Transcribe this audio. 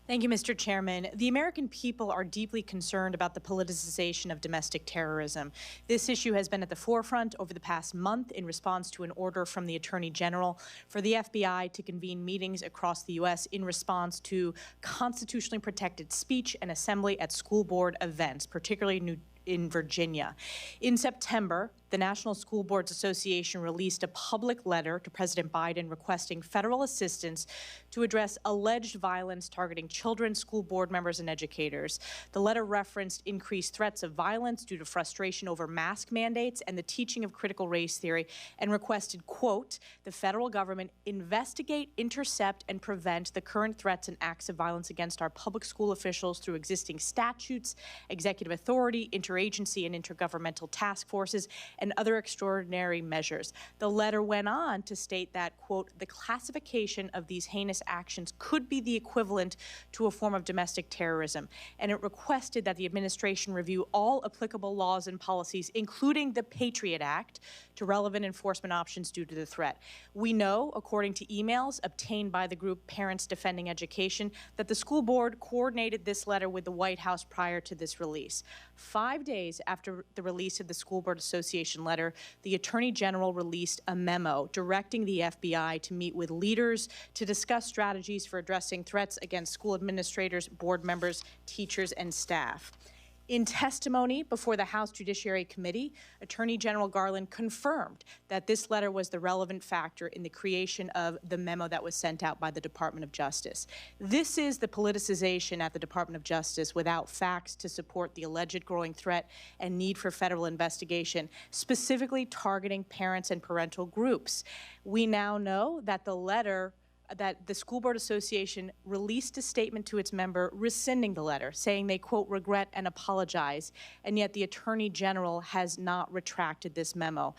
Thank you, Mr. Chairman. The American people are deeply concerned about the politicization of domestic terrorism. This issue has been at the forefront over the past month in response to an order from the Attorney General for the FBI to convene meetings across the U.S. in response to constitutionally protected speech and assembly at school board events, particularly in Virginia. In September, the National School Boards Association released a public letter to President Biden requesting federal assistance to address alleged violence targeting children, school board members, and educators. The letter referenced increased threats of violence due to frustration over mask mandates and the teaching of critical race theory, and requested, quote, the federal government investigate, intercept, and prevent the current threats and acts of violence against our public school officials through existing statutes, executive authority, interagency and intergovernmental task forces, and other extraordinary measures. The letter went on to state that, quote, the classification of these heinous actions could be the equivalent to a form of domestic terrorism, and it requested that the administration review all applicable laws and policies, including the Patriot Act, to relevant enforcement options due to the threat. We know, according to emails obtained by the group Parents Defending Education, that the school board coordinated this letter with the White House prior to this release. 5 days after the release of the School Board Association letter, the Attorney General released a memo directing the FBI to meet with leaders to discuss strategies for addressing threats against school administrators, board members, teachers, and staff. In testimony before the House Judiciary Committee, Attorney General Garland confirmed that this letter was the relevant factor in the creation of the memo that was sent out by the Department of Justice. This is the politicization at the Department of Justice without facts to support the alleged growing threat and need for federal investigation, specifically targeting parents and parental groups. We now know that the School Board Association released a statement to its member rescinding the letter, saying they, quote, regret and apologize, and yet the Attorney General has not retracted this memo.